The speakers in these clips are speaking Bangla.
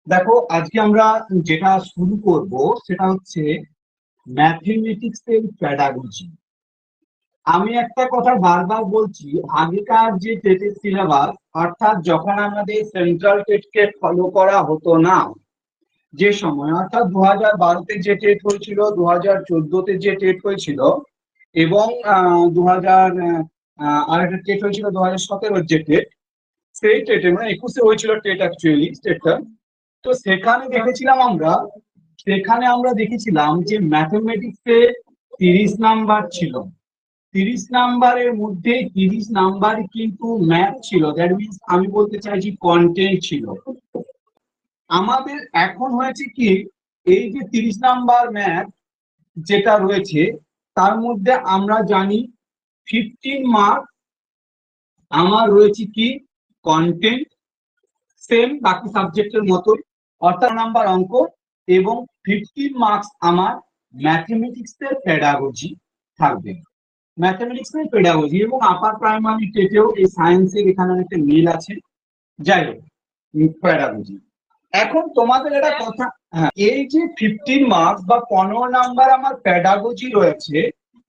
দেখো, আজকে আমরা যেটা শুরু করব সেটা হচ্ছে ম্যাথমেটিক্স এর প্যাডাগজি। আমি একটা কথা বারবার বলছি, আগেকার যে টেটের সিলেবাস, অর্থাৎ যখন আমাদের সেন্ট্রাল টেটকে ফলো করা হতো না, যে সময় অর্থাৎ 2012-তে যে টেট হয়েছিল, 2014-তে যে টেট হয়েছিল, এবং 2000 আরেকটা টেট হয়েছিল 2017-র যে টেট, সেই টেটে মানে 21-এ হয়েছিল টেট, অ্যাকচুয়ালি টেটটা। তো সেখানে আমরা দেখেছিলাম যে ম্যাথমেটিক্সে 30 নাম্বার ছিল। 30 নাম্বারের মধ্যে 30 নাম্বার কিন্তু ম্যাথ ছিল, দ্যাট মিনস আমি বলতে চাইছি কন্টেন্ট ছিল। আমাদের এখন হয়েছে কি, এই যে 30 নাম্বার ম্যাথ যেটা রয়েছে, তার মধ্যে আমরা জানি 15 মার্ক আমার রয়েছে কি কন্টেন্ট, সেম বাকি সাবজেক্টের মতো, অর্থাৎ নাম্বার অঙ্ক, এবং 15 মার্কস আমার ম্যাথমেটিক্স এর পেডাগজি থাকবে। ম্যাথমেটিক্স এর পেডাগজি এবং আপার প্রাইমারি টেটেও এই সায়েন্সের এখানে একটা মিল আছে। যাই হোক, পেডাগজি। এখন তোমাদের একটা কথা, হ্যাঁ, এই যে 15 মার্কস বা 15 নাম্বার আমার পেডাগজি রয়েছে,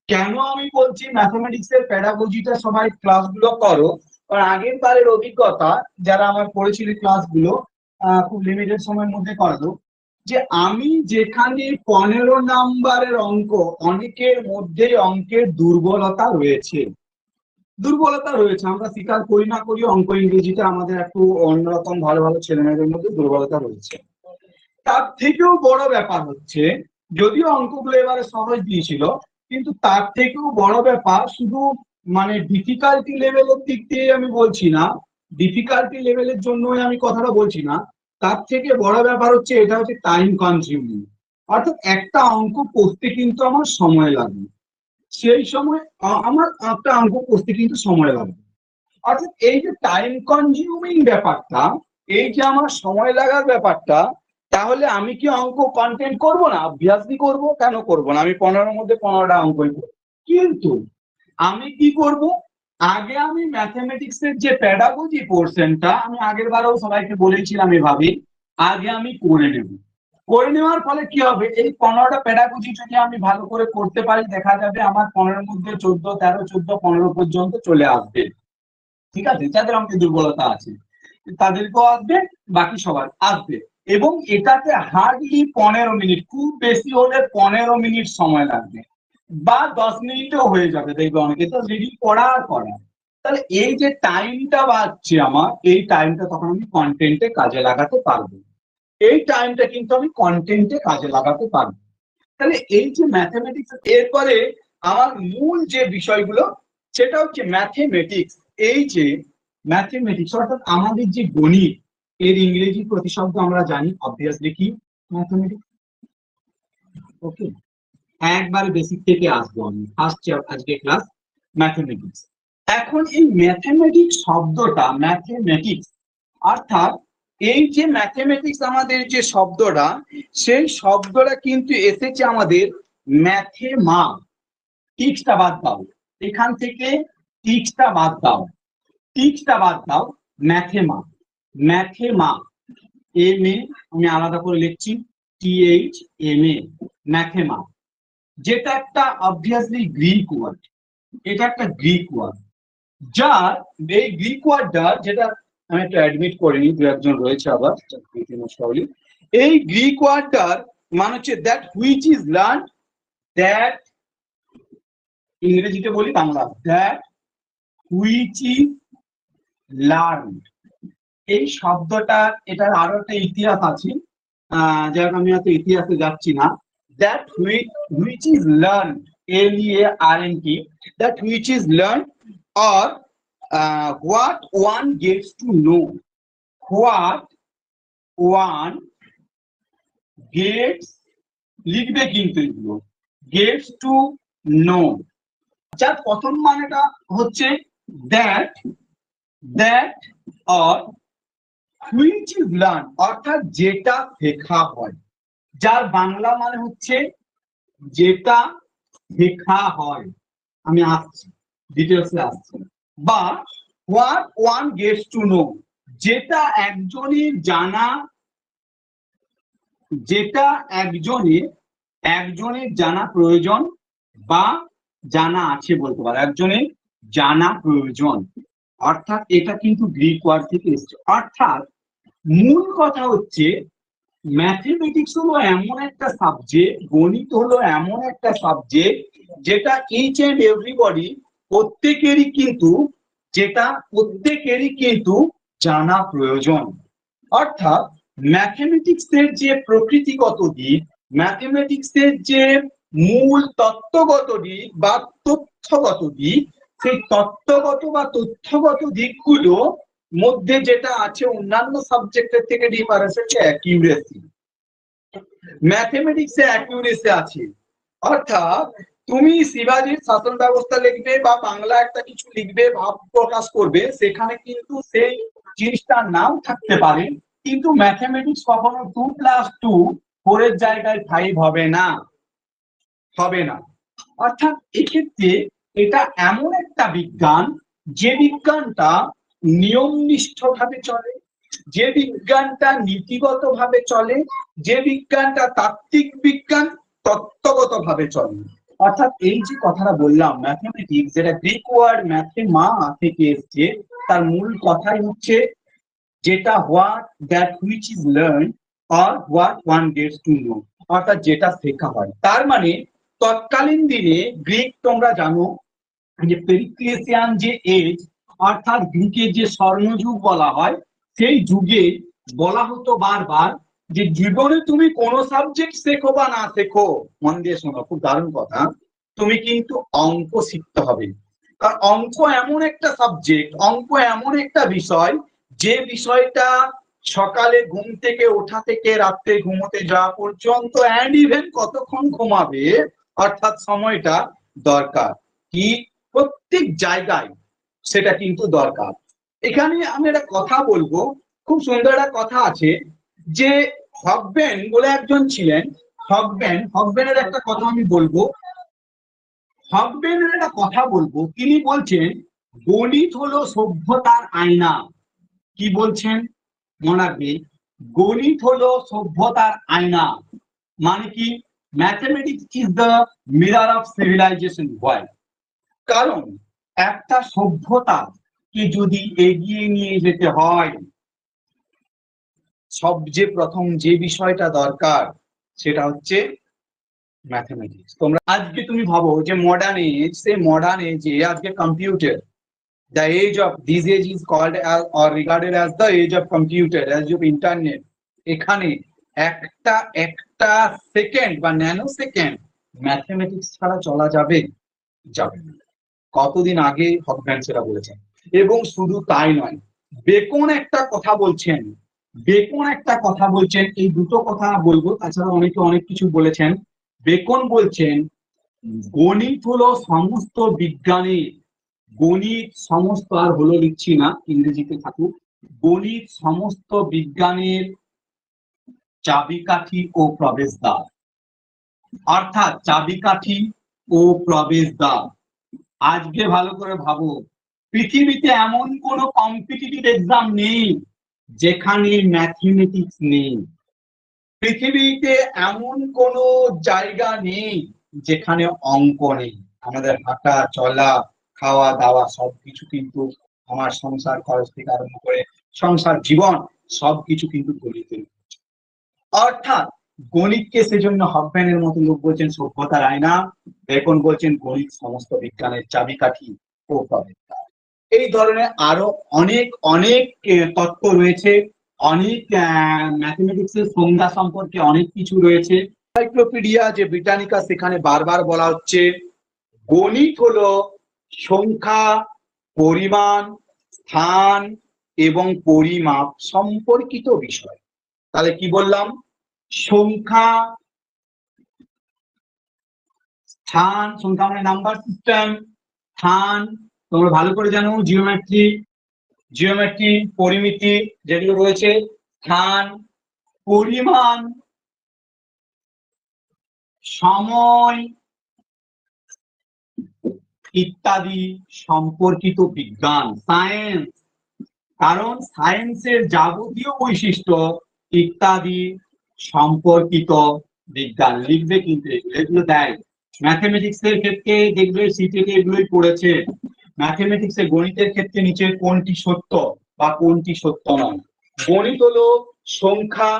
কেন আমি বলছি ম্যাথমেটিক্স এর পেডাগজিটা সবাই ক্লাসগুলো করো? কারণ আগের বারের অভিজ্ঞতা, যারা আমার করেছিল ক্লাসগুলো, খুব লিমিটেড সময়ের মধ্যে করাতো, যে আমি যেখানে 15 নাম্বারের অঙ্ক, অনেকের মধ্যে অঙ্কের দুর্বলতা রয়েছে, আমরা স্বীকার করি না করি, অঙ্ক ইংরেজিতে আমাদের একটু অন্যরকম, ভালো ভালো ছেলে মেয়েদের মধ্যে দুর্বলতা রয়েছে। তার থেকেও বড় ব্যাপার হচ্ছে, যদিও অঙ্কগুলো এবারে সহজ দিয়েছিল, কিন্তু তার থেকেও বড় ব্যাপার শুধু মানে ডিফিকাল্টি লেভেলের দিক দিয়ে আমি বলছি না, ডিফিকাল্টি লেভেলের জন্যই আমি কথাটা বলছি না। তার থেকে বড় ব্যাপার হচ্ছে, এটা হচ্ছে টাইম কনজিউমিং। অর্থাৎ একটা অঙ্ক করতে কিন্তু আমার সময় লাগে। সেই সময় আমার একটা অঙ্ক করতে কিন্তু সময় লাগবে। অর্থাৎ এই যে টাইম কনজিউমিং ব্যাপারটা, এই যে আমার সময় লাগার ব্যাপারটা, তাহলে আমি কি অঙ্ক কন্টেন্ট করব না? অবভিয়াসলি করব, কেন করব না? আমি 15-র মধ্যে 15টা অঙ্কই করব। কিন্তু আমি কি করব, আগে আমি ম্যাথমেটিক্স এর যে প্যাডাগজি পোর্শনটা, আমি আগের বারেও সবাইকে বলেছিলাম এভাবে, আগে আমি করে নেওয়ার ফলে কি হবে, এই 15টা প্যাডাগজি যদি আমি ভালো করে করতে পারি, দেখা যাবে আমার 15-র মধ্যে 14, 13, 14, 15 পর্যন্ত চলে আসবে। ঠিক আছে, যাদের অঙ্কে দুর্বলতা আছে তাদেরকেও আসবে, বাকি সবার আসবে। এবং এটাতে হার্ডলি 15 মিনিট, খুব বেশি হলে 15 মিনিট সময় লাগবে, বা 10 মিনিটেও হয়ে যাবে, দেখবে অনেকে তো রিডিং পড়া আর পড়া। তাহলে এই যে টাইমটা বাঁচছে আমার, এই টাইমটা তখন আমি কন্টেন্টে কাজে লাগাতে পারবো। এই টাইমটা কিন্তু আমি কন্টেন্টে কাজে লাগাতে পারবো। তাহলে এই যে ম্যাথমেটিক্স, এরপরে আমার মূল যে বিষয়গুলো, সেটা হচ্ছে ম্যাথমেটিক্স। এই যে ম্যাথমেটিক্স অর্থাৎ আমাদের যে গণিত, এর ইংরেজি প্রতিশব্দ আমরা জানি অবভিয়াসলি কি, ম্যাথমেটিক্স। ওকে, একবার বেসিক থেকে আসবো আমি, ফার্স্ট আজকে ক্লাস ম্যাথমেটিক্স। এখন এই ম্যাথমেটিক্স শব্দটা, ম্যাথমেটিক্স অর্থাৎ এই যে ম্যাথমেটিক্স আমাদের যে শব্দটা, সেই শব্দটা কিন্তু এসেছে আমাদের ম্যাথেমা। টিক্সটা বাদ দাও, এখান থেকে টিক্সটা বাদ দাও, টিক্সটা বাদ দাও, ম্যাথেমা। ম্যাথেমা, এম এ আমি আলাদা করে লিখছি, THMA, ম্যাথেমা, যেটা একটা অবভিয়াসলি গ্রিক ওয়ার্ড। এটা একটা গ্রিক ওয়ার্ড, যার এই গ্রিক ওয়ার্ডটা, যেটা আমি একটু অ্যাডমিট করিনি, দু একজন রয়েছে আবার এই গ্রিক ওয়ার্ডটার মানে হচ্ছে that which is learn, that ইংরেজিতে বলি, Bangla that which is learn. এই শব্দটা, এটার আরো একটা ইতিহাস আছে, যাই হোক আমি হয়তো ইতিহাসে যাচ্ছি না। That which is learn, LEARNT, that which is learn, or what one gets to know, what one gets, লিখবে কিন্তু এগুলো, gets to know, যার প্রথম মানেটা হচ্ছে that, that or which is learn, অর্থাৎ যেটা শেখা হয়, যার বাংলা মানে হচ্ছে যেটা শেখা হয়। আমি আসছি, ডিটেলসে আসছি। বা what one Gates to know, যেটা একজনের জানা যেটা একজনের জানা প্রয়োজন বা জানা আছে বলতে পারো, একজনের জানা প্রয়োজন। অর্থাৎ এটা কিন্তু গ্রিক ওয়ার্ড থেকে এসেছে। অর্থাৎ মূল কথা হচ্ছে ম্যাথমেটিক্স হলো এমন একটা সাবজেক্ট, গণিত হলো এমন একটা সাবজেক্ট যেটা ইচ এন্ড এভরিবডি প্রত্যেকেরই কিন্তু জানা প্রয়োজন। অর্থাৎ ম্যাথমেটিক্স এর যে প্রকৃতিগত দিক, ম্যাথমেটিক্স এর যে মূল তত্ত্বগত দিক বা তথ্যগত দিক, সেই তত্ত্বগত বা তথ্যগত দিকগুলো মধ্যে যেটা আছে অন্যান্য সাবজেক্টের থেকে ডিফারেন্স হচ্ছে অ্যাকিউরেসি। ম্যাথমেটিক্সে অ্যাকিউরেসি আছে। অর্থাৎ তুমি শিবাজির শাসন ব্যবস্থা লিখবে বা বাংলা একটা কিছু লিখবে, ভাব প্রকাশ করবে, সেখানে কিন্তু সেই জিনিসটা নাও থাকতে পারে, কিন্তু ম্যাথমেটিক্স কখনো 2+2 এর জায়গায় 5 হবে না। অর্থাৎ এক্ষেত্রে এটা এমন একটা বিজ্ঞান যে বিজ্ঞানটা নিয়মনিষ্ঠ ভাবে চলে, যে বিজ্ঞানটা নীতিগত ভাবে চলে, যে বিজ্ঞানটা তাত্ত্বিক বিজ্ঞান, তত্ত্বগত ভাবে চলে। অর্থাৎ এই যে কথাটা বললাম ম্যাথমেটিক্স, যেটা গ্রিক ওয়ার্ড ম্যাথেমা থেকে এসছে, তার মূল কথাই হচ্ছে যেটা what that which is learn or what one Gates to know, অর্থাৎ যেটা শেখা হয়। তার মানে তৎকালীন দিনে গ্রিক, তোমরা জানো যে পেরিক্লেসিয়ান যে এজ, অর্থাৎ গ্রিকের যে স্বর্ণযুগ বলা হয়, সেই যুগে বলা হতো বারবার যে জীবনে তুমি কোন সাবজেক্ট শেখো বা না শেখো, মন দিয়ে শোনো, খুব দারুণ কথা, তুমি কিন্তু অঙ্ক শিখতে হবে। কারণ অঙ্ক এমন একটা সাবজেক্ট, অঙ্ক এমন একটা বিষয়, যে বিষয়টা সকালে ঘুম থেকে ওঠা থেকে রাত্রে ঘুমোতে যাওয়া পর্যন্ত অ্যান্ড ইভেন কতক্ষণ ঘুমাবে, অর্থাৎ সময়টা দরকার কি প্রত্যেক জায়গায়, সেটা কিন্তু দরকার। এখানে আমি একটা কথা বলবো, খুব সুন্দর একটা কথা আছে যে হকবেন বলে একজন ছিলেন, হকবেনের একটা কথা আমি বলবো, তিনি বলছেন গণিত হলো সভ্যতার আয়না। কি বলছেন মনে রাখবে, গণিত হলো সভ্যতার আয়না। মানে কি, mathematics is the mirror of civilization world. কারণ একটা সভ্যতাকে যদি এগিয়ে নিয়ে যেতে হয়, সবচেয়ে প্রথম যে বিষয়টা দরকার সেটা হচ্ছে ম্যাথমেটিক্স। তোমরা আজকে তুমি ভাবো যে মডার্ন এজ, সেই মডার্ন এজে আজকে computer, the age of this age is called as or regarded as the age of computer, as of internet। এখানে একটা সেকেন্ড বা ন্যানো সেকেন্ড ম্যাথমেটিক্স ছাড়া চলা যাবে না। কতদিন আগে হকব্যান সেটা বলেছেন। এবং শুধু তাই নয়, বেকন একটা কথা বলছেন, এই দুটো কথা বলবো, তাছাড়া অনেকে অনেক কিছু বলেছেন। বেকন বলছেন গণিত হলো সমস্ত বিজ্ঞানের, গণিত সমস্ত, আর হলো লিখছি না, ইংরেজিতে থাকুক, গণিত সমস্ত বিজ্ঞানের চাবিকাঠি ও প্রবেশদ্বার। অর্থাৎ চাবিকাঠি ও প্রবেশদ্বার। আজকে ভালো করে ভাবো, পৃথিবীতে এমন কোনো কম্পিটিটিভ এক্সাম নেই যেখানে ম্যাথমেটিক্স নেই। পৃথিবীতে এমন কোনো জায়গা নেই যেখানে অঙ্ক নেই। আমাদের হাঁটা চলা, খাওয়া দাওয়া সবকিছু কিন্তু, আমার সংসার খরচ থেকে আরম্ভ করে সংসার জীবন সবকিছু কিন্তু গণিতে। অর্থাৎ গণিতকে সেজন্য হকব্যানের মতো লোক বলছেন সভ্যতার আয়না, বেকন বলছেন গণিত সমস্ত বিজ্ঞানের চাবিকাঠি ও প্রবেশদ্বার। এই ধরনের আরো অনেক অনেক তত্ত্ব রয়েছে, অনেক ম্যাথমেটিক্স এর সংজ্ঞা সম্পর্কে অনেক কিছু রয়েছে। এনসাইক্লোপিডিয়া যে ব্রিটানিকা, সেখানে বারবার বলা হচ্ছে গণিত হলো সংখ্যা, পরিমাণ, স্থান এবং পরিমাপ সম্পর্কিত বিষয়। তাহলে কি বললাম, সংখ্যা, স্থান, সংখ্যা মানে নাম্বার সিস্টেম, স্থান তোমরা ভালো করে জানো, জিওমেট্রি, পরিমিতি যেগুলো রয়েছে, স্থান, পরিমাণ, সময় ইত্যাদি সম্পর্কিত বিজ্ঞান, সায়েন্স। কারণ সায়েন্সের যাবতীয় বৈশিষ্ট্য ইত্যাদি সম্পর্কিত বিজ্ঞান লিখবে, কিন্তু এগুলো দেয় ম্যাথমেটিক্স এর ক্ষেত্রে দেখবে সিটেটে এগুলোই পড়েছে। ম্যাথমেটিক্স এর গণিতের ক্ষেত্রে নিচে কোনটি সত্য বা কোনটি সত্য নয়। গণিত হলো সংখ্যা,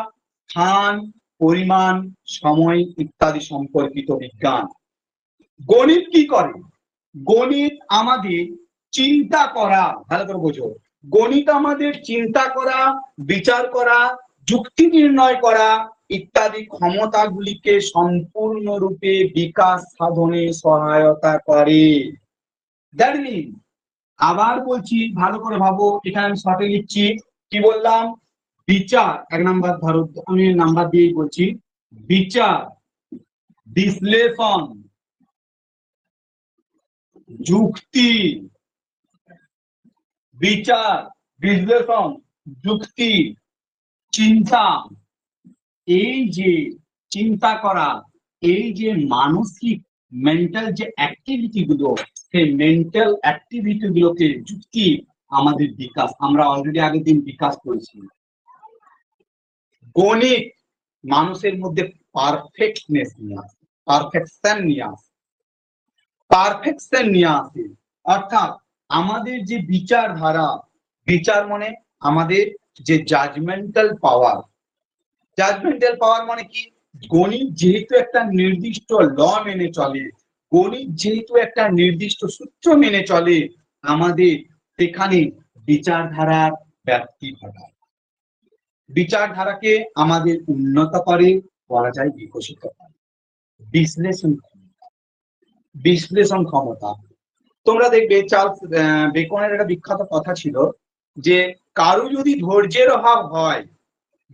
স্থান, পরিমাণ, সময় ইত্যাদি সম্পর্কিত বিজ্ঞান। গণিত কি করে? গণিত আমাদের চিন্তা করা, ভালো করে বোঝো, গণিত আমাদের চিন্তা করা, বিচার করা, যুক্তি নির্ণয় করা ইত্যাদি ক্ষমতাগুলিকে সম্পূর্ণরূপে বিকাশ সাধনে সহায়তা করে। দ্যাট মিন, আবার বলছি ভালো করে ভাবো, এখানে আমি শর্টে লিখছি, কি বললাম? বিচার, 1 নাম্বার ধরো, আমি নাম্বার দিয়েই বলছি, বিচার, বিশ্লেষণ, যুক্তি, বিচার, বিশ্লেষণ, যুক্তি, চিন্তা, এই যে চিন্তা করা, এই যে মানসিক মেন্টাল যে অ্যাক্টিভিটি গুলো, সেই মেন্টাল অ্যাক্টিভিটি গুলোকে যুক্তি আমাদের বিকাশ, আমরা অলরেডি আগের দিন বিকাশ করেছি। গণিত মানুষের মধ্যে পারফেক্টনেস নিয়ে আসে, পারফেকশন নিয়ে আসে, পারফেকশন নিয়ে আসে। অর্থাৎ আমাদের যে বিচারধারা, বিচার মানে আমাদের যে জাজমেন্টাল পাওয়ার, জাজমেন্টাল পাওয়ার মানে কি? গণিত যেহেতু একটা নির্দিষ্ট ল মেনে চলে, গণিত যেহেতু একটা নির্দিষ্ট সূত্র মেনে চলে, আমাদের সেখানে বিচারধারার ব্যাপ্তি ঘটায়, বিচারধারাকে আমাদের উন্নত করে, বলা যায় বিকশিত করে। বিশ্লেষণ ক্ষমতা, বিশ্লেষণ ক্ষমতা, তোমরা দেখবে চার্লস বেকনের একটা বিখ্যাত কথা ছিল যে কারো যদি ধৈর্যের অভাব হয়,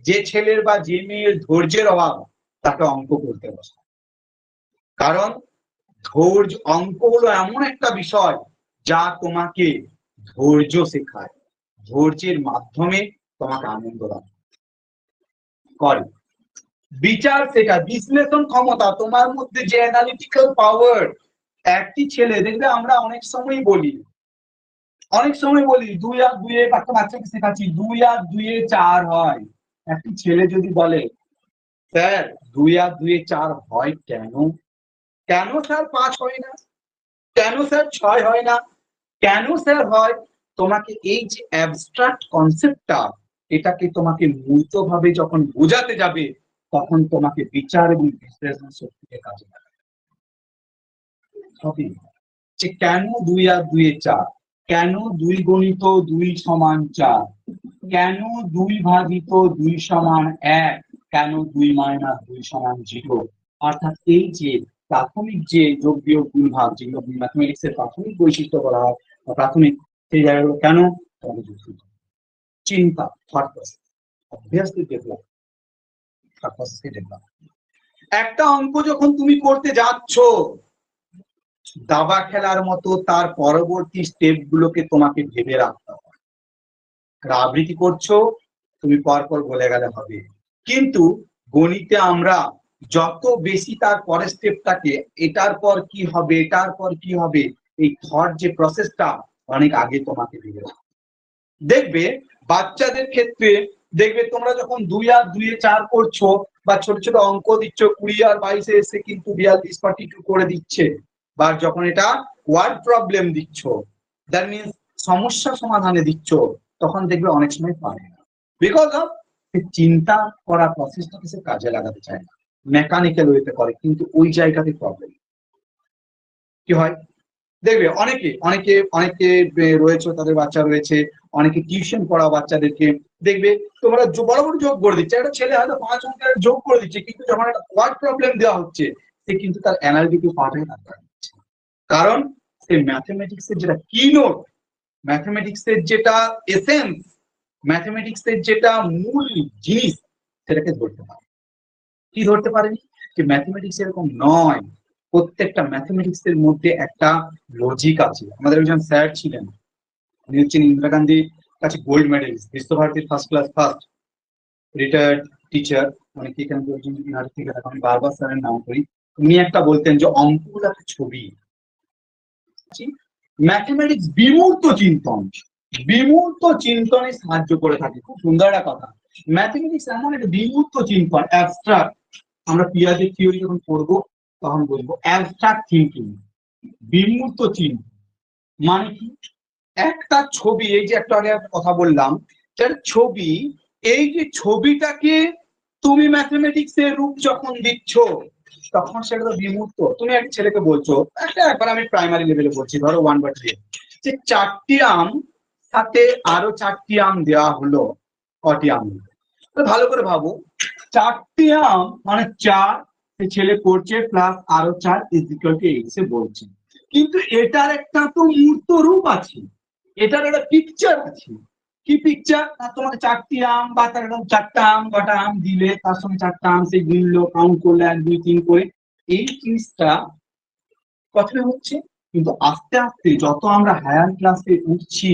যে ছেলের বা যে মেয়ের ধৈর্যের অভাব, তাকে অঙ্ক করতে বসে। কারণ ধৈর্য, অঙ্ক হলো এমন একটা বিষয় যা তোমাকে ধৈর্য শেখায়, ধৈর্যের মাধ্যমে তোমাকে আনন্দ দান করে। বিচার শেখা, বিশ্লেষণ ক্ষমতা, তোমার মধ্যে যে অ্যানালিটিক্যাল পাওয়ার। একটি ছেলে দেখবে, আমরা অনেক সময় বলি, অনেক সময় বলি 2 আর 2 একটা বাচ্চাকে শেখাচ্ছি 2 আর 2 4 হয়। একটি ছেলে যদি বলে স্যার 2 আর 2 4 হয় কেন? কেন স্যার 5 হয় না? কেন স্যার 6 হয় না? কেন স্যার হয়? তোমাকে এই যে অ্যাবস্ট্রাক্ট কনসেপ্টটা, এটাকে তোমাকে মূর্তভাবে যখন বোঝাতে যাবে, তখন তোমাকে বিচার এবং বিশ্লেষণ শক্তিকে কাজে লাগাতে হবে। যে কেন 2 আর 2 4, কেন 2 গুণিত 2 সমান 4, কেন 2 ভাজিত 2 সমান 1, কেন 2 মাইনাস 2 সমান 0। অর্থাৎ এই যে প্রাথমিক যে যোগ বিয়োগ গুণ ভাগ, যেগুলো ম্যাথমেটিক্স এর প্রাথমিক বৈশিষ্ট্য বলা হয় বা প্রাথমিক, সেই জায়গাগুলো কেন চিন্তা, thought process, obviously develop, thought প্রসেসকে ডেভেলপ। একটা অঙ্ক যখন তুমি করতে যাচ্ছ, দাবা খেলার মতো তার পরবর্তী স্টেপ গুলোকে তোমাকে ভেবে রাখতে হবে। আবৃত্তি করছো, তুমি পরপর বলে গেলে হবে, কিন্তু গণিতে আমরা যত বেশি তার পরের স্টেপটাকে, এটার পর কি হবে, এটার পর কি হবে, এই থট যে প্রসেসটা অনেক আগে তোমাকে ভেবে রাখতে। দেখবে বাচ্চাদের ক্ষেত্রে, দেখবে তোমরা যখন 2 আর 2 4 করছো বা ছোট ছোট অঙ্ক দিচ্ছ, 20 আর 22 এসে কিন্তু 42 42 করে দিচ্ছে, বা যখন এটা ওয়ার্ড প্রবলেম দিচ্ছ, দ্যাট মিনস সমস্যা সমাধানে দিচ্ছ, তখন দেখবে অনেক সময় পারে না, বিকজ অফ চিন্তা করা প্রসেসটাকে সে কাজে লাগাতে চায় না, মেকানিক্যাল ওয়েতে করে, কিন্তু ওই জায়গাতে প্রবলেম কি হয়। দেখবে অনেকে অনেকে অনেকে রয়েছে, তাদের বাচ্চা রয়েছে, অনেকে টিউশন পড়া বাচ্চাদেরকে দেখবে, তোমরা বড় বড় যোগ করে দিচ্ছে, একটা ছেলে হয়তো 5 অঙ্কের যোগ করে দিচ্ছে, কিন্তু যখন একটা ওয়ার্ড প্রবলেম দেওয়া হচ্ছে, সে কিন্তু তার অ্যানালিটিক্যাল পার্টে থাকতে পারছে, কারণ সে ম্যাথমেটিক্স এর যেটা কি নোট, ম্যাথমেটিক্স এর যেটা এসেন্স, ম্যাথমেটিক্স এর যেটা মূল জিনিস, সেটাকে ধরতে পারে। কি ধরতে পারেনি? যে ম্যাথমেটিক্স এরকম নয়, প্রত্যেকটা ম্যাথমেটিক্স এর মধ্যে একটা লজিক আছে। আমাদের একজন স্যার ছিলেন, উনি হচ্ছেন ইন্দিরা গান্ধীর কাছে গোল্ড মেডেলিস্ট, বিশ্বভারতীর first class first, retired teacher, অনেকে এখানে থেকে আমি বারবার স্যারের নাম করি। উনি একটা বলতেন যে অঙ্কগুলো একটা ছবি, ম্যাথমেটিক্স বিমূর্ত চিন্তন, বিমূর্ত চিন্তনে সাহায্য করে থাকে। খুব সুন্দর একটা কথা। ম্যাথমেটিক্স এমন একটা বিমূর্ত চিন্তন, অ্যাবস্ট্রাক্ট। আমরা পিয়াজের থিওরি যখন পড়বো তখন বলবো অ্যাবস্ট্রাক্ট থিঙ্কিং, বিমূর্ত চিন্তন। মানে কি, একটা ছবি, এই যে একটা আগে একটা কথা বললাম, ছবি, এই যে ছবিটাকে তুমি ম্যাথমেটিক্সের রূপ যখন দিচ্ছ তখন সেটা তো বিমূর্ত। তুমি একটা ছেলেকে বলছো, একবার আমি প্রাইমারি লেভেলে বলছি, ধরো 1 বা 2, যে 4টি আম সাথে আরো 4টি আম দেওয়া হলো, কটি আম? ভালো করে ভাবো, 4টি আম মানে 4, ছেলে করছে, প্লাস আরো 4 ইকুয়াল টু 8 সে বলছে। কিন্তু এটার একটা তো মূর্ত রূপ আছে, এটার একটা পিকচার আছে। কি পিকচার? তোমাকে 4টি আম বা তার 4টা আম, কটা আম দিলে তার সঙ্গে 4টা আম সে গুনলো, কাউন্ট করলো 1 2 3 করে, এই জিনিসটা কথা হচ্ছে। কিন্তু আস্তে আস্তে যত আমরা হায়ার ক্লাসে উঠছি,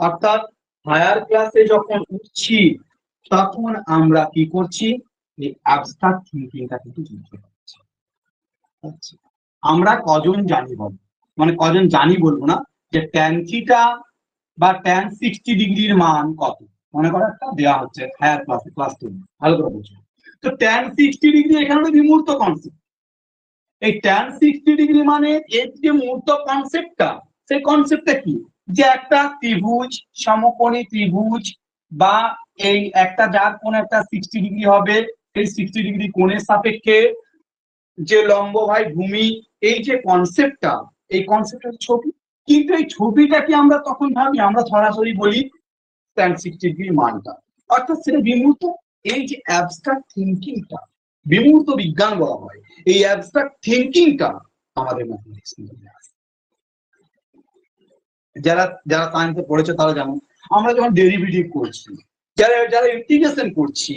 অর্থাৎ হায়ার ক্লাসে যখন উঠছি, তখন আমরা কি করছি, এই অ্যাবস্ট্রাক্ট থিঙ্কিংটা কিন্তু যুক্ত করছি। আমরা কজন জানি বল, মানে কজন জানি বলবো না, যে ট্যান থিটা বা ট্যান 60 ডিগ্রির মান কত? মনে করো একটা দেওয়া হচ্ছে হায়ার ক্লাসে, ক্লাস 10, ভালো করে বুঝো। তো ট্যান 60 ডিগ্রি এখানে বিমূর্ত কনসেপ্ট। এই ট্যান 60 ডিগ্রি মানে এর যে মূর্ত কনসেপ্টটা, সেই কনসেপ্টটা কি, যে একটা ত্রিভুজ, সমকোণী ত্রিভুজ, বা এই একটা যার কোণ একটা 60 ডিগ্রি হবে, এই 60 ডিগ্রি কোণের সাপেক্ষে যে লম্ব ভাই ভূমি, এই যে কনসেপ্টটা, এই কনসেপ্টের ছবি। কিন্তু এই ছবিটাকে আমরা তখন ভাবি, আমরা সরাসরি বলি ট্যান 60 ডিগ্রি মানটা, অর্থাৎ সেটা বিমূর্ত। এই যে অ্যাবস্ট্রাক্ট থিঙ্কিংটা, বিমূর্ত বিজ্ঞান বলা হয়, এই অ্যাবস্ট্রাক্ট থিঙ্কিংটা আমাদের ম্যাথমেটিক্স নিয়ে আসে। যারা যারা সায়েন্সে পড়েছে তারা জানো, আমরা যখন ডেরিভেটিভ করছি, যারা যারা ইন্টিগ্রেশন করছি,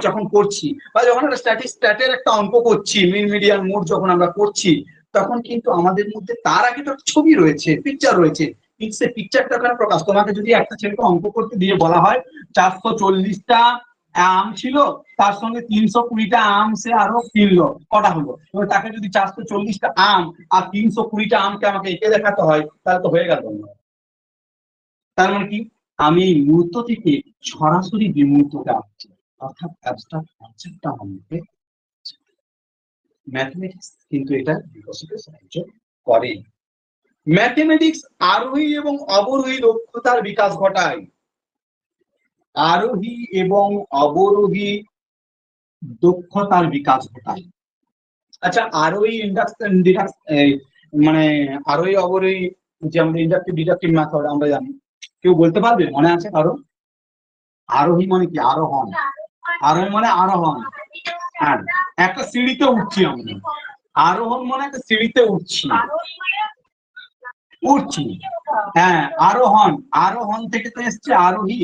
যখন করছি, বা যখন একটা স্ট্যাটের একটা অঙ্ক করছি, মিন মিডিয়ান মোড যখন আমরা করছি, তখন কিন্তু আমাদের মধ্যে তার আগে তো ছবি রয়েছে, পিকচার রয়েছে। কিন্তু সেই পিকচারটা ওখানে প্রকাশ। তোমাকে যদি একটা ছেলেকে অঙ্ক করতে দিয়ে বলা হয় 440টা আম ছিল, তার সঙ্গে 320টা আম সে আরো কিনলো, কটা হলো? তাকে যদি 440টা আম আর 320টা আমকে আমাকে এঁকে দেখাতে হয়, তাহলে তো হয়ে গেল। তার মানে কি, আমি মূর্ত থেকে সরাসরি বিমূর্ততে আসছি, অর্থাৎ অ্যাবস্ট্রাক্ট কনসেপ্টটা আমাকে ম্যাথমেটিক্স কিন্তু এটা বিকশিতে সাহায্য করে। ম্যাথমেটিক্স আরোহী এবং অবরোহী দক্ষতার বিকাশ ঘটায়। আরোহী এবং অবরোহী দক্ষতার বিকাশ ঘটায়। আচ্ছা, আরোহী ইন্ডাকশন, মানে আরোহী অবরোহী, যে আমরা ইন্ডাকটিভ ডিডাকটিভ মেথড আমরা জানি, কেউ বলতে পারবে? মনে আছে কারো? আরোহী মানে কি? আরোহণ। আরোহী মানে আরোহণ। হ্যাঁ, একটা সিঁড়িতে উঠছি আমরা। আরোহণ মানে একটা সিঁড়িতে উঠছি, উঠছি। হ্যাঁ, আরোহণ, আরোহণ থেকে তো এসছে আরোহী।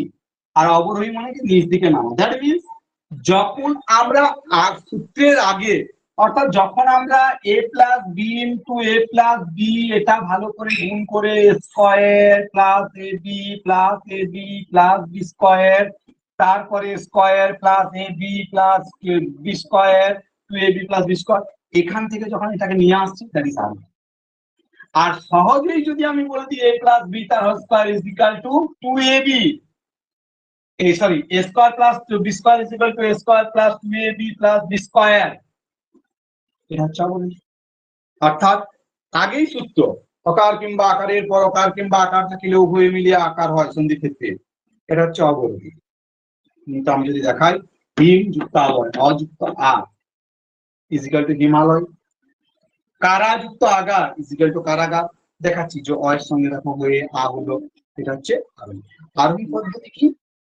আর অবরোহী মানে কি? নিচ দিকে নামা। দ্যাট মিনস যখন আমরা সূত্রের আগে, অর্থাৎ যখন আমরা a plus B into a plus B, এটা ভালো করে গুণ করে square plus A B plus A B plus B square, তারপরে square plus A B plus B square two A B plus B square, এখান থেকে যখন এটাকে নিয়ে আসছি, দ্যাট ইজ আরোহী। আর সহজেই যদি আমি বলে দিই a প্লাস বি তার whole square is equal to 2ab, এই sorry, a square plus B square is equal to a square plus 2ab plus B square, এটা হচ্ছে অবরোহী। অর্থাৎ আগেই সূত্র, অকার কিংবা আকারের পর অকার কিংবা আকার থাকলে উভয় মিলিয়ে আকার হয় সন্ধি ক্ষেত্রে, এটা হচ্ছে অবরোহী। কিন্তু আমি যদি দেখাই হিম যুক্ত আলয় অযুক্ত আ ইজ ইকুয়াল টু হিমালয়, কারা যুক্ত আগা ইজ ইকুয়াল টু কারাগার, দেখাচ্ছি যে অয়ের সঙ্গে দেখো হয়ে আ হলো, এটা হচ্ছে আরোহী। আরোহী পদ্ধতি কি?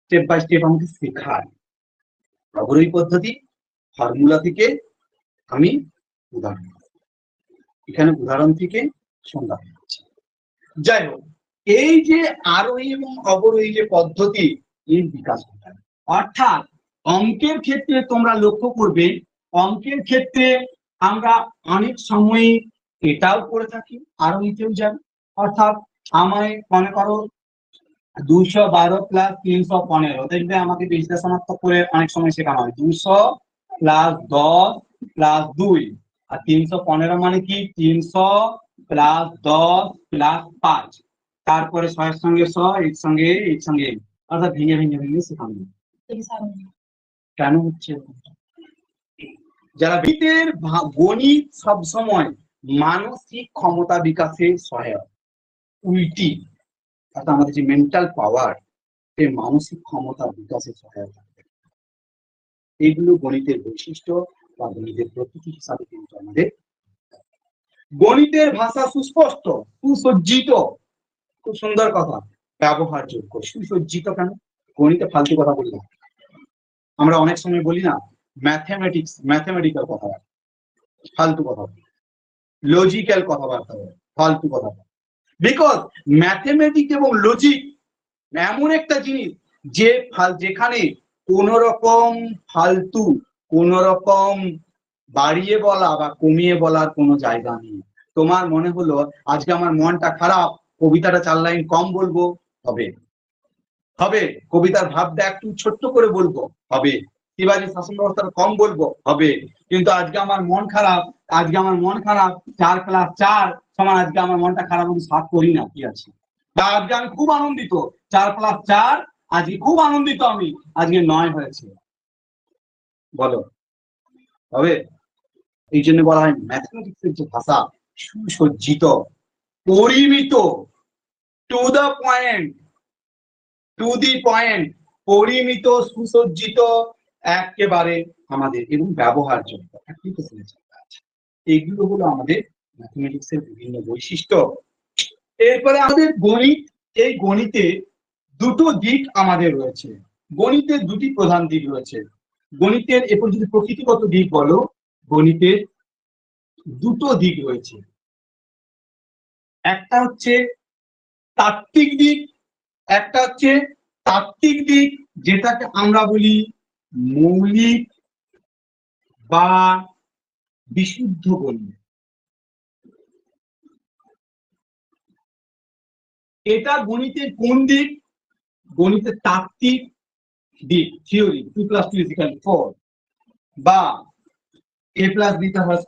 স্টেপ বাই স্টেপ আমাকে শেখায়। অবরোহী পদ্ধতি ফর্মুলা থেকে আমি উদাহরণ, এখানে উদাহরণ থেকে সংজ্ঞা দিচ্ছি। যাই হোক, এই যে আরোহী এবং অবরোহী যে পদ্ধতি, এর বিকাশ ঘটায়। অর্থাৎ অঙ্কের ক্ষেত্রে তোমরা লক্ষ্য করবে, অঙ্কের ক্ষেত্রে আমরা অনেক সময় এটাও করে থাকি, আরোহীতেও যাই। অর্থাৎ আমায় মনে করো 212 প্লাস 315, দেখবে আমাকে বিশ্লেষণাত্মক করে অনেক সময় শেখানো হয় 200 প্লাস 10 প্লাস 2, আর 315 মানে কি? 300 প্লাস 10 প্লাস 5, তারপরে 6 এর সঙ্গে 100, এর সঙ্গে, অর্থাৎ ভেঙে ভেঙে ভেঙে শেখানো হয়। কেন হচ্ছে? যারা গণিতের গণিত সবসময় মানসিক ক্ষমতা বিকাশে সহায়ক, উল্টি অর্থাৎ আমাদের যে মেন্টাল পাওয়ার, এই মানসিক ক্ষমতা বিকাশে সহায়ক, এগুলো গণিতের বৈশিষ্ট্য বা গণিতের প্রকৃতি হিসাবে কিন্তু আমাদের। গণিতের ভাষা সুস্পষ্ট, সুসজ্জিত, খুব সুন্দর কথা, ব্যবহারযোগ্য। সুসজ্জিত কেন? গণিতে ফালতু কথা বলি না আমরা, অনেক সময় বলি না ম্যাথমেটিক্স, ম্যাথমেটিক্যাল কথা, ফালতু কথা, লজিক্যাল কথাবার্তা, ফালতু কথা। বিকজ ম্যাথমেটিক্স এবং লজিক এমন একটা জিনিস যে যেখানে কোন রকম ফালতু, কোন রকম বাড়িয়ে বলা বা কমিয়ে বলার কোনো জায়গা নেই। তোমার মনে হলো আজকে আমার মনটা খারাপ, কবিতাটা 4 লাইন কম বলবো, হবে হবে। কবিতার ভাবটা একটু ছোট্ট করে বলবো, হবে। শিবাজী শাসন ব্যবস্থাটা কম বলবো, হবে। কিন্তু আজকে আমার মন খারাপ, আজকে আমার মন খারাপ, 4 + 4 সমান, আজকে আমার মনটা খারাপ, আমি 7 করি না, কি আছে? বা আজকে আমি খুব আনন্দিত, 4 + 4 আজকে খুব আনন্দিত, আমি আজকে 9 হয়েছে, বলো হবে? এই জন্য বলা হয় ম্যাথমেটিক্সের যে ভাষা সুসজ্জিত, পরিমিত, to the point, to the point, পরিমিত, সুসজ্জিত, একেবারে আমাদের, এবং ব্যবহারযোগ্য, এগুলো হলো আমাদের ম্যাথমেটিক্সের বিভিন্ন বৈশিষ্ট্য। এরপরে আমাদের গণিত, এই গণিতে দুটো দিক আমাদের রয়েছে। গণিতের দুটি প্রধান দিক রয়েছে। গণিতের এরপর যদি প্রকৃতিগত দিক বলো, গণিতের দুটো দিক রয়েছে। একটা হচ্ছে তাত্ত্বিক দিক, একটা হচ্ছে তাত্ত্বিক দিক, যেটাকে আমরা বলি মৌলিক বা বিশুদ্ধ গণিত। এটা গণিতের কোন দিক? গণিতের তাত্ত্বিক দিক, থিওরি, 2 + 2 = 4, বা a + b = a² +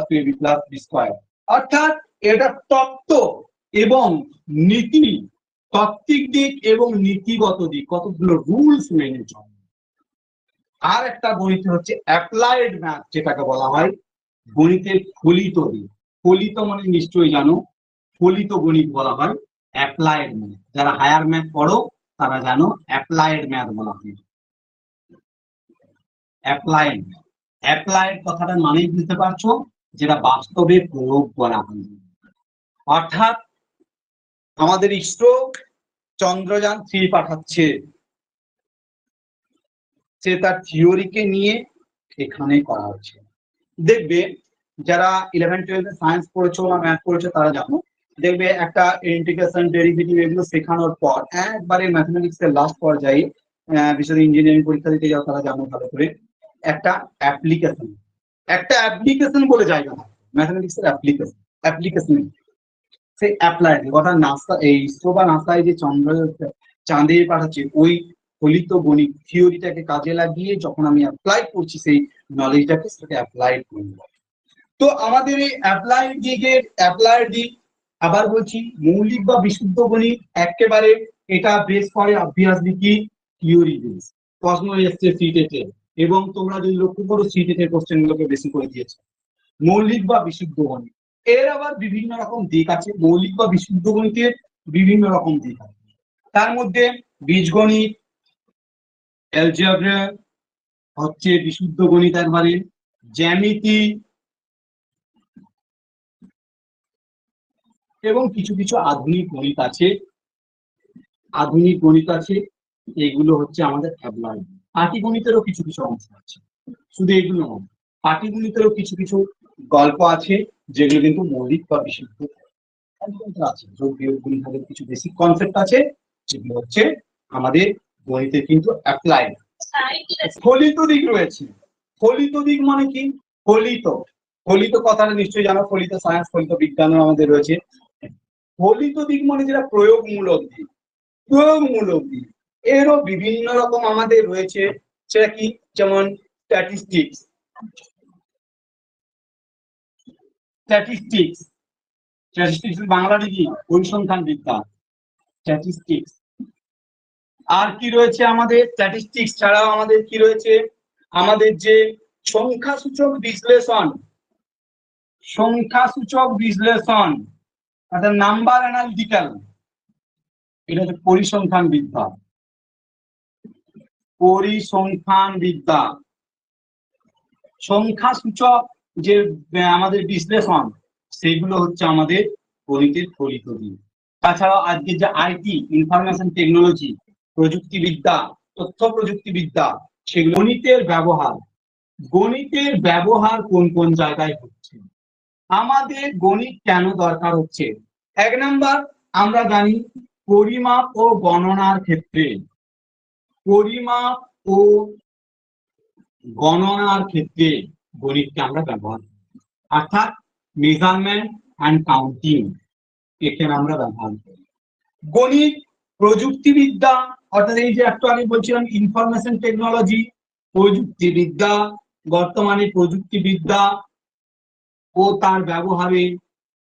2ab + b²। অর্থাৎ এটা তত্ত্ব এবং নীতি, তাত্ত্বিক দিক এবং নীতিগত দিক, কতগুলো রুলস মেনে চলে। আর একটা গণিত হচ্ছে অ্যাপ্লাইড ম্যাথ, যেটাকে বলা হয় গণিতের ফলিত দিক। ফলিত মানে নিশ্চয়ই জানো, ফলিত গণিত বলা হয় অ্যাপ্লাইড ম্যাথ। যারা হায়ার ম্যাথ পড়ো তারা জানো অ্যাপ্লাইড ম্যাথ বলা হয়। অ্যাপ্লাইড, অ্যাপ্লাইড কথাটার মানেই বুঝতে পারছো, যেটা বাস্তবে প্রয়োগ করা হয়। অর্থাৎ আমাদের ইসরো চন্দ্রযান 3 পাঠাচ্ছে, সে তার থিওরিকে নিয়ে এখানে করা হচ্ছে। দেখবে যারা 11-12 সায়েন্স পড়েছো বা ম্যাথ পড়েছো তারা জানো, দেখবে একটা ইন্টিগ্রেশন, ডেরিভেটিভ এগুলো শেখানোর পর একবারে ম্যাথমেটিক্স এর লাস্ট পর্যায়ে, বিশেষ ইঞ্জিনিয়ারিং পরীক্ষা দিতে যাও তারা জানো ভালো করে, একটা অ্যাপ্লিকেশন, একটা অ্যাপ্লিকেশন বলে জায়গা থাকে ম্যাথমেটিক্স এর। অ্যাপ্লিকেশন, অ্যাপ্লিকেশন, সেই অ্যাপ্লাইড অর্থাৎ নাসা, এই ইসরো বা নাসায় যে চাঁদে পাঠাচ্ছে, ওই ফলিত গণিত থিওরিটাকে কাজে লাগিয়ে যখন আমি অ্যাপ্লাই করছি সেই নলেজটাকে, সেটাকে অ্যাপ্লাইড করব। তো আমাদের এই অ্যাপ্লাইড দিকের, অ্যাপ্লাইড দিক, আবার বলছি মৌলিক বা বিশুদ্ধ গণিত, একেবারে এটা বেস করে অভ্যাস দিকি, থিওরি বেস। প্রশ্ন এসছে সিটেটে, এবং তোমরা যদি লক্ষ্য করো সিটেটের কোশ্চেন গুলোকে বেশি করে দিয়েছে। মৌলিক বা বিশুদ্ধ গণিত, এর আবার বিভিন্ন রকম দিক আছে। মৌলিক বা বিশুদ্ধ গণিতের বিভিন্ন রকম দিক আছে, তার মধ্যে বীজগণিত, অ্যালজেব্রা হচ্ছে বিশুদ্ধ গণিত একবারে, জ্যামিতি, এবং কিছু কিছু আধুনিক গণিত আছে, আধুনিক গণিত আছে, এগুলো হচ্ছে আমাদের অ্যাপ্লাইড। পাটিগণিতেরও কিছু কিছু অংশ আছে, শুধু এগুলো নয়, পাটিগণিতেরও কিছু কিছু গল্প আছে যেগুলো কিন্তু মৌলিক বা বিশুদ্ধ আছে। যোগ বিয়োগ গুণ ভাগের কিছু বেসিক কনসেপ্ট আছে, যেগুলো হচ্ছে আমাদের গণিতের কিন্তু অ্যাপ্লাইড। ফলিত দিক রয়েছে। ফলিত দিক মানে কি? ফলিত, ফলিত কথাটা নিশ্চয়ই জানো, ফলিত সায়েন্স, ফলিত বিজ্ঞানও আমাদের রয়েছে। ফলিত দিক মানে যেটা প্রয়োগমূলক দিক, প্রয়োগমূলক দিক, এরও বিভিন্ন রকম আমাদের রয়েছে। সেটা কি? যেমন স্ট্যাটিস্টিক্স, স্ট্যাটিস্টিক্স, স্ট্যাটিস্টিক্স বাংলাটা কি? পরিসংখ্যান বিদ্যা, স্ট্যাটিস্টিক্স। আর কি রয়েছে আমাদের স্ট্যাটিস্টিক্স ছাড়াও আমাদের কি রয়েছে, আমাদের যে সংখ্যাসূচক বিশ্লেষণ, সংখ্যাসূচক বিশ্লেষণ অর্থাৎ নাম্বার অ্যানালিটিক্যাল, এটা হচ্ছে পরিসংখ্যান বিদ্যা, পরিসংখ্যান বিদ্যা। সংখ্যাসূচক যে আমাদের বিশ্লেষণ সেগুলো হচ্ছে আমাদের গণিতের ফলিত দিক। তাছাড়াও আজকে যে আইটি, ইনফরমেশন টেকনোলজি, প্রযুক্তিবিদ্যা, তথ্য প্রযুক্তিবিদ্যা, সেগুলো গণিতের ব্যবহার, গণিতের ব্যবহার কোন কোন জায়গায় হচ্ছে, আমাদের গণিত কেন দরকার হচ্ছে। এক নাম্বার, আমরা জানি পরিমাপ ও গণনার ক্ষেত্রে, পরিমাপ ও গণনার ক্ষেত্রে গণিতকে আমরা ব্যবহার করি, অর্থাৎ মেজারমেন্ট অ্যান্ড কাউন্টিং এখানে আমরা ব্যবহার করি। গণিত প্রযুক্তিবিদ্যা, অর্থাৎ এই যে একটু আগে বলছিলাম ইনফরমেশন টেকনোলজি, প্রযুক্তিবিদ্যা, বর্তমানে প্রযুক্তিবিদ্যা ও তার ব্যবহারে,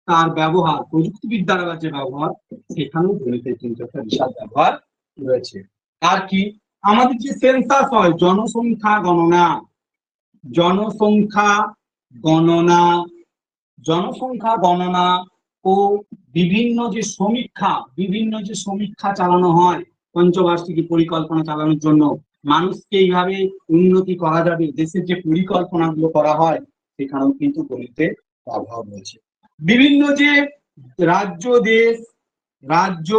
তার ব্যবহার, প্রযুক্তিবিদ্যার যে ব্যবহার, সেখানেও গণিতের কিন্তু একটা বিশাল ব্যবহার রয়েছে। আর কি, আমাদের যে সেন্সাস হয়, জনসংখ্যা গণনা, জনসংখ্যা গণনা, জনসংখ্যা গণনা ও বিভিন্ন যে সমীক্ষা, বিভিন্ন যে সমীক্ষা চালানো হয় পঞ্চবার্ষিকী পরিকল্পনা চালানোর জন্য, মানুষকে এইভাবে উন্নতি করা যাবে, দেশের যে পরিকল্পনাগুলো করা হয় সেখানেও কিন্তু গণিতের অভাব রয়েছে। বিভিন্ন যে রাজ্য, দেশ, রাজ্য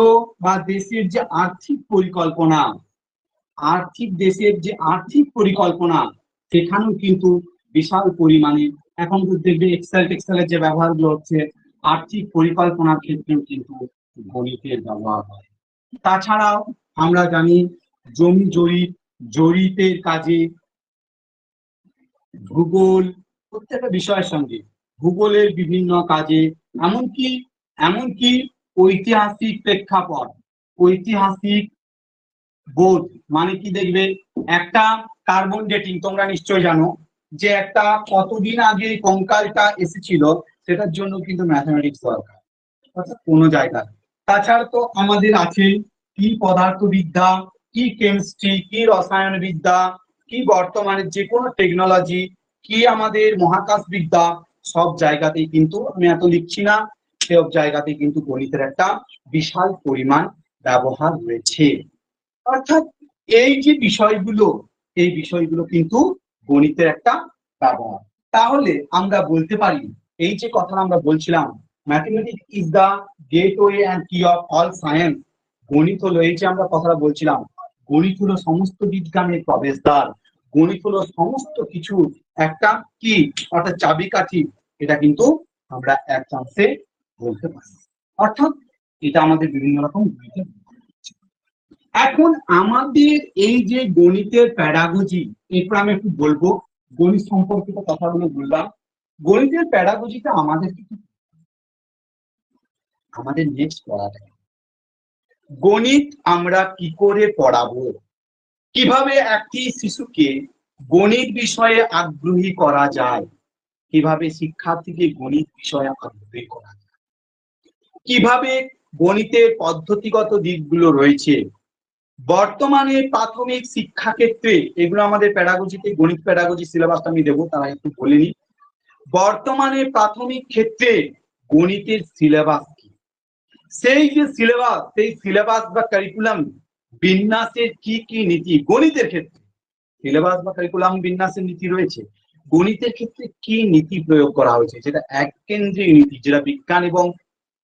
বা দেশের যে আর্থিক পরিকল্পনা, আর্থিক দেশের যে আর্থিক পরিকল্পনা, সেখানেও কিন্তু বিশাল পরিমাণে এখন তো দেখবে এক্সেল টেক্সেলের যে ব্যবহারগুলো হচ্ছে, আর্থিক পরিকল্পনার ক্ষেত্রেও কিন্তু গণিতের ব্যবহার হয়। তাছাড়াও আমরা জানি জমি জরিপ, জরিপের কাজে ভূগোল, প্রত্যেকটা বিষয়ের সঙ্গে ভূগোলের বিভিন্ন কাজে, এমনকি এমনকি ঐতিহাসিক প্রেক্ষাপট, ঐতিহাসিক বোধ, মানে কি দেখবে একটা কার্বন ডেটিং, তোমরা নিশ্চয় জানো যে একটা কতদিন আগে কঙ্কালটা এসেছিল, সেটার জন্য কিন্তু ম্যাথমেটিক্স দরকার, অর্থাৎ কোনো জায়গায়। তাছাড়া তো আমাদের আছে কি পদার্থবিদ্যা, কি কেমিস্ট্রি, কি রসায়ন বিদ্যা, কি বর্তমানে যে কোনো টেকনোলজি, কি আমাদের মহাকাশ বিদ্যা, সব জায়গাতেই কিন্তু, আমি এত লিখছি না, সব জায়গাতেই কিন্তু গণিতের একটা বিশাল পরিমাণ ব্যবহার রয়েছে। অর্থাৎ এই যে বিষয়গুলো, এই বিষয়গুলো কিন্তু গণিতের একটা ব্যবহার। তাহলে আমরা বলতে পারি, এই যে কথা আমরা বলছিলাম, mathematics is the gateway and key of all science, গণিত হলো, এই যে আমরা কথাটা বলছিলাম, গণিত হলো সমস্ত বিজ্ঞানের প্রবেশদ্বার, গণিত হলো সমস্ত কিছু একটা কি, অর্থাৎ চাবিকাঠি, এটা কিন্তু আমরা এক চান্সে বলতে পারি। অর্থাৎ এটা আমাদের বিভিন্ন রকম গণিতের। এখন আমাদের এই যে গণিতের প্যাডাগজি, এরপর আমি একটু বলবো গণিত সম্পর্কিত কথাগুলো বললাম, গণিতের প্যাডাগজিটা আমাদের আমাদের নেক্সট পড়াটা, গণিত আমরা কি করে পড়াবো, কিভাবে একটি শিশুকে গণিত বিষয়ে আগ্রহী করা যায়, কিভাবে শিক্ষার্থীকে গণিত বিষয়ে আগ্রহী করা যায়, কিভাবে গণিতের পদ্ধতিগত দিকগুলো রয়েছে, বর্তমানে প্রাথমিক শিক্ষা ক্ষেত্রে, এগুলো আমাদের প্যাডাগজিতে, গণিত প্যাডাগজি সিলেবাসটা আমি দেবো, তারা একটু বলে নি। বর্তমানে প্রাথমিক ক্ষেত্রে গণিতের সিলেবাস কি, সেই যে সিলেবাস, সেই সিলেবাস বা কারিকুলাম বিন্যাসের কি কি নীতি, গণিতের ক্ষেত্রে সিলেবাস বা কারিকুলাম বিন্যাসের নীতি রয়েছে, গণিতের ক্ষেত্রে কি নীতি প্রয়োগ করা হয়েছে, যেটা এককেন্দ্রিক নীতি, যেটা বিজ্ঞান এবং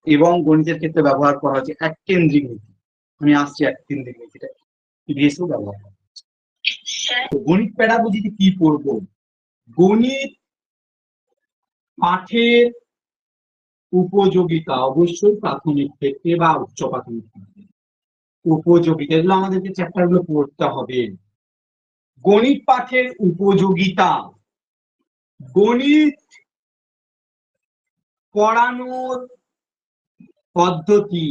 এবং গণিতের ক্ষেত্রে ব্যবহার করা হয়েছে এককেন্দ্রিক নীতি। আমি আসছি এককেন্দ্রিক নীতিটা ইভিএসও ব্যবহার করা হচ্ছে। গণিত প্যাডাগজিতে কি পড়বো, গণিত পাঠের উপযোগিতা অবশ্যই প্রাথমিক ক্ষেত্রে বা উচ্চ প্রাথমিক ক্ষেত্রে, উপযোগিতা, এগুলো আমাদেরকে চ্যাপ্টার গুলো পড়তে হবে। গণিত পাঠের উপযোগিতা, গণিত পড়ানোর পদ্ধতি,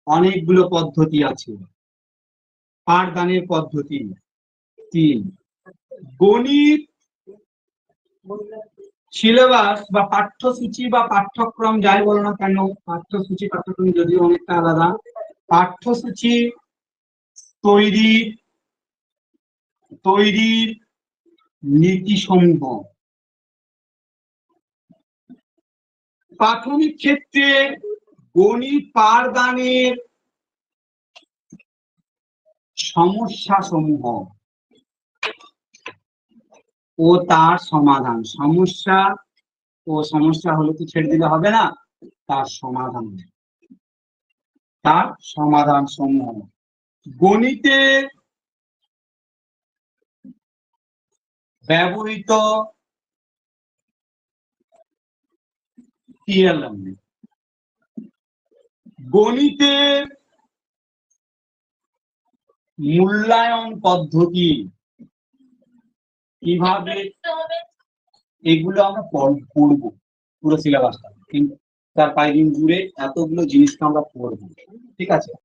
অনেকগুলো পদ্ধতি আছে, পাঠদানের পদ্ধতি 3, গণিত সিলেবাস বা পাঠ্যসূচি বা পাঠ্যক্রম যাই বলো না কেন, পাঠ্যসূচি পাঠ্যক্রম যদিও অনেকটা আলাদা, পাঠ্যসূচি তৈরির নীতিসমূহ। প্রাথমিক ক্ষেত্রে গণিত পাঠদানের সমস্যা সমূহ ও তার সমাধান। সমস্যা হলে তো ছেড়ে দিলে হবে না, তার সমাধান সমূহ। গণিতে ব্যবহৃত গণিতের মূল্যায়ন পদ্ধতি কিভাবে, এগুলো আমরা পড়বো পুরো সিলেবাসটা, কিন্তু তার কয়েকদিন জুড়ে এতগুলো জিনিসটা আমরা পড়বো, ঠিক আছে।